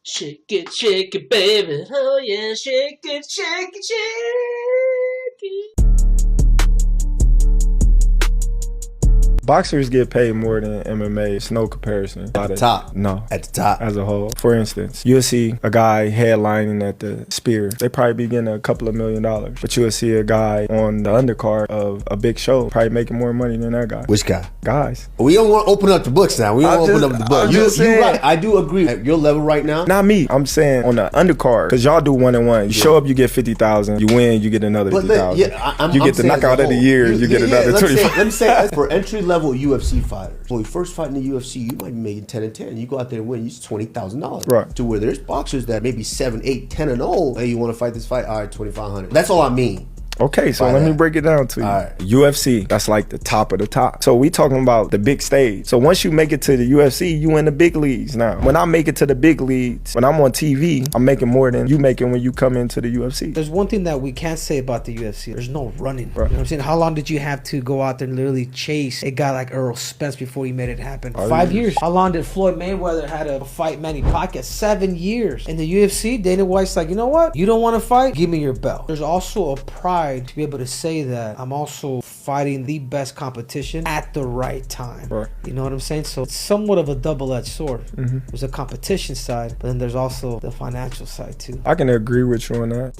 Shake it, baby. Oh yeah, shake it, shake it, shake it. Boxers get paid more than MMA. It's no comparison. At the top? No. At the top? As a whole. For instance, you'll see a guy headlining at the Spear. They probably be getting a couple of $1 million. But you'll see a guy on the undercard of a big show probably making more money than that guy. Which guy? Guys. We don't want to open up the books now. We don't want to open up the books. You're right. I do agree. At your level right now. Not me. I'm saying on the undercard. Because y'all do 1-on-1. You show up, you get 50,000. You win, you get another 50,000. You get the knockout of the year, you get another 25,000. Let me say, for entry-level UFC fighters, when we first fight in the UFC, you might be making 10 and 10. You go out there and win, you $20,000. Right. To where there's boxers that maybe 7, 8, 10 and 0. Hey, you want to fight this fight? All right, 2,500. That's all I mean. Okay, so let me break it down to you. All right. UFC, that's like the top of the top. So we talking about the big stage. So once you make it to the UFC, you in the big leagues now. When I make it to the big leagues, when I'm on TV, I'm making more than you making when you come into the UFC. There's one thing that we can't say about the UFC. There's no running. Right. You know what I'm saying? How long did you have to go out there and literally chase a guy like Earl Spence before you made it happen? 5 years. How long did Floyd Mayweather had to fight Manny Pacquiao? 7 years. In the UFC, Dana White's like, you know what? You don't want to fight? Give me your belt. There's also a pride to be able to say that I'm also fighting the best competition at the right time. Right. You know what I'm saying? So it's somewhat of a double-edged sword. There's a competition side, but then there's also the financial side too. I can agree with you on that.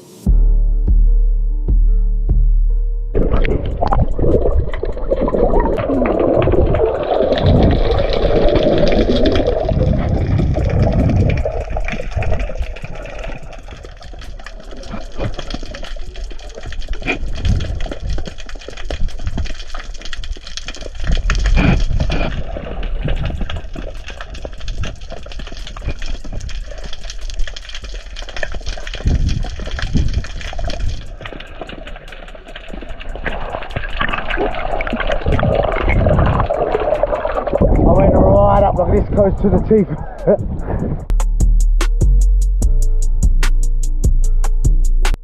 This goes to the teeth.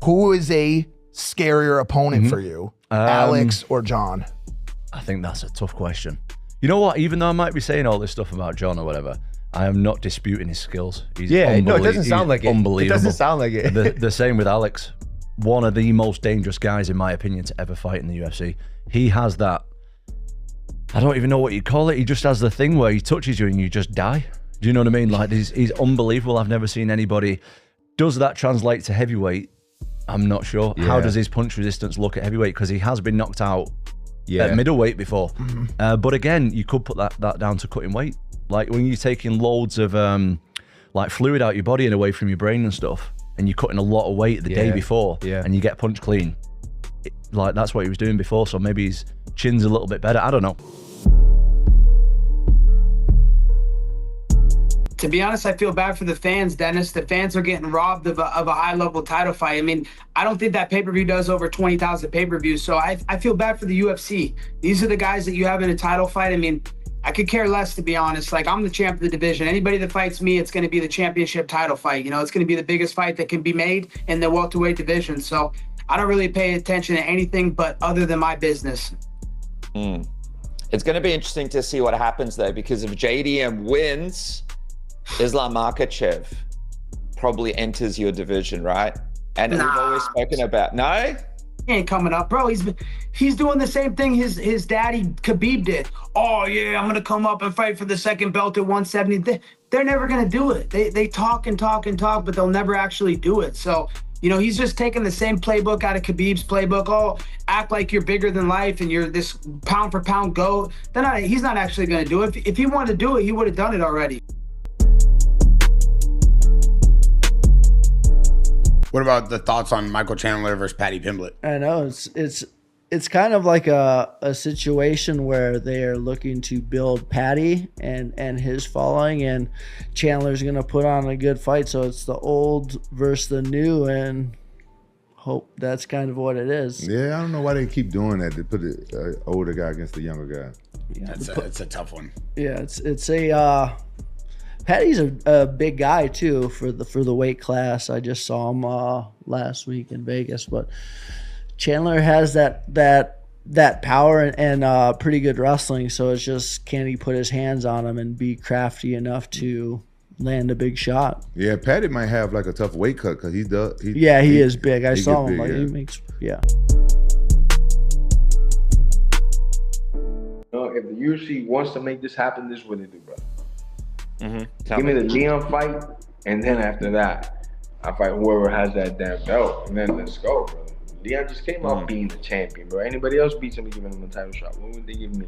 Who is a scarier opponent for you, Alex or John? I think that's a tough question. You know what? Even though I might be saying all this stuff about John or whatever, I am not disputing his skills. He's no, it doesn't sound like it. Unbelievable. It doesn't sound like it. The same with Alex. One of the most dangerous guys, in my opinion, to ever fight in the UFC. He has that, I don't even know what you call it. He just has the thing where he touches you and you just die. Do you know what I mean? Like, he's unbelievable. I've never seen anybody. Does that translate to heavyweight? I'm not sure. Yeah. How does his punch resistance look at heavyweight? Because he has been knocked out at middleweight before. But again, you could put that down to cutting weight. Like when you're taking loads of like fluid out your body and away from your brain and stuff, and you're cutting a lot of weight the day before, and you get punched clean. Like that's what he was doing before. So maybe his chin's a little bit better. I don't know. To be honest, I feel bad for the fans, Dennis. The fans are getting robbed of a high-level title fight. I mean, I don't think that pay-per-view does over 20,000 pay-per-views, so I feel bad for the UFC. These are the guys that you have in a title fight. I mean, I could care less, to be honest. Like, I'm the champ of the division. Anybody that fights me, it's going to be the championship title fight. You know, it's going to be the biggest fight that can be made in the welterweight division. So I don't really pay attention to anything but other than my business. It's going to be interesting to see what happens, though, because if JDM wins, Islam Makhachev probably enters your division, right? And we've always spoken about, no? He ain't coming up, bro. He's doing the same thing his daddy Khabib did. Oh yeah, I'm gonna come up and fight for the second belt at 170. They're never gonna do it. They talk and talk and talk, but they'll never actually do it. So, you know, he's just taking the same playbook out of Khabib's playbook. Oh, act like you're bigger than life and you're this pound for pound GOAT. He's not actually gonna do it. If he wanted to do it, he would have done it already. What about the thoughts on Michael Chandler versus Paddy Pimblett? I know it's kind of like a situation where they are looking to build Paddy and his following, and Chandler's gonna put on a good fight. So it's the old versus the new, and hope that's kind of what it is. Yeah, I don't know why they keep doing that. They put the older guy against the younger guy. Yeah, it's a tough one. Yeah, it's a. Paddy's a big guy too for the weight class. I just saw him last week in Vegas, but Chandler has that power and pretty good wrestling. So it's just, can he put his hands on him and be crafty enough to land a big shot. Yeah, Paddy might have like a tough weight cut because he is big. I saw him. big, Like, yeah. he makes, yeah. If the UFC wants to make this happen, this is what they do, bro. Mm-hmm. Give me the Leon fight, and then after that, I fight whoever has that damn belt, and then let's go, bro. Leon just came out being the champion, bro. Anybody else beats him, giving him a title shot. What would they give me?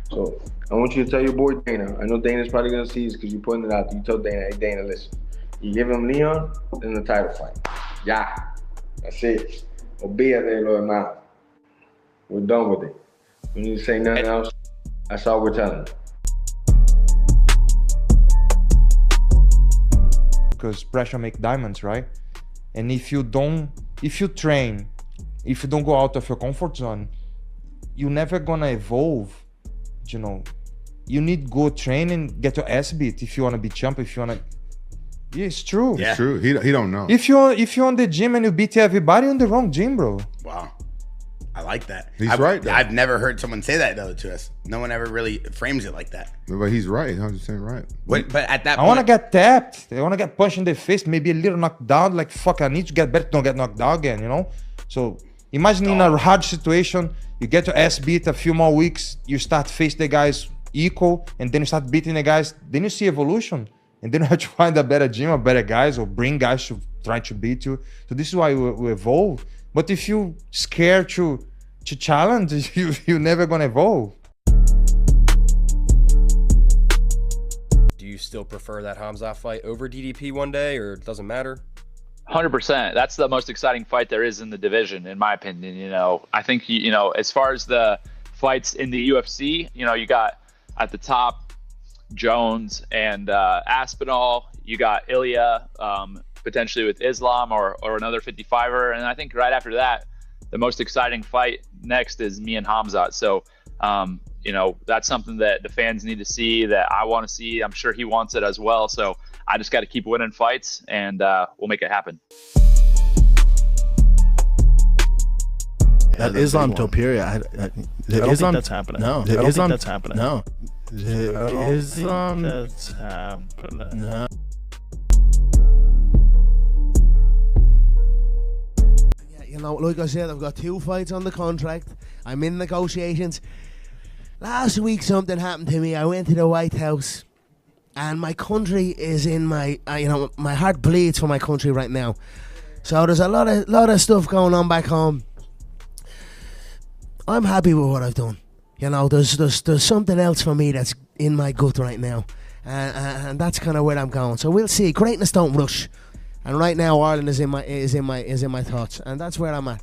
So I want you to tell your boy Dana. I know Dana's probably gonna see this because you pointed it out. You told Dana, hey Dana, listen. You give him Leon, then the title fight. Yeah, that's it. Olvídate lo demás. We're done with it. We need to say nothing else. That's all we're telling. Because pressure make diamonds, right? And if you train, if you don't go out of your comfort zone, you're never gonna evolve. You know, you need good training, get your ass beat if you wanna be champ. If you wanna, yeah, it's true. It's true. He don't know. If you're on the gym and you beat everybody, you're on the wrong gym, bro. Wow. I like that. He's right, though. I've never heard someone say that though to us. No one ever really frames it like that. But he's right, 100% right. But at that I point, want to get tapped. I want to get punched in the face, maybe a little knocked down. Like, fuck, I need to get better to don't get knocked down again, you know? So imagine in a hard situation, you get your ass beat a few more weeks, you start face the guys equal, and then you start beating the guys. Then you see evolution. And then you have to find a better gym, or better guys, or bring guys to try to beat you. So this is why we evolve. But if you scared to challenge, you're never gonna evolve. Do you still prefer that Khamzat fight over DDP one day, or it doesn't matter? 100%. That's the most exciting fight there is in the division, in my opinion. You know, I think, you know, as far as the fights in the UFC, you know, you got at the top Jones and Aspinall. You got Ilia, potentially with Islam or another 55er. And I think right after that, the most exciting fight next is me and Khamzat. So, you know, that's something that the fans need to see, that I want to see. I'm sure he wants it as well. So I just got to keep winning fights, and we'll make it happen. That Islam Topuria, I don't think that's happening. No, I don't think that's happening. No. Islam, that's happening. No. You know, like I said, I've got 2 fights on the contract. I'm in negotiations. Last week something happened to me. I went to the White House, and my country is in my, you know, my heart bleeds for my country right now. So there's a lot of stuff going on back home. I'm happy with what I've done. You know, there's something else for me that's in my gut right now, and that's kind of where I'm going. So we'll see. Greatness don't rush. And right now, Ireland is in my thoughts, and that's where I'm at.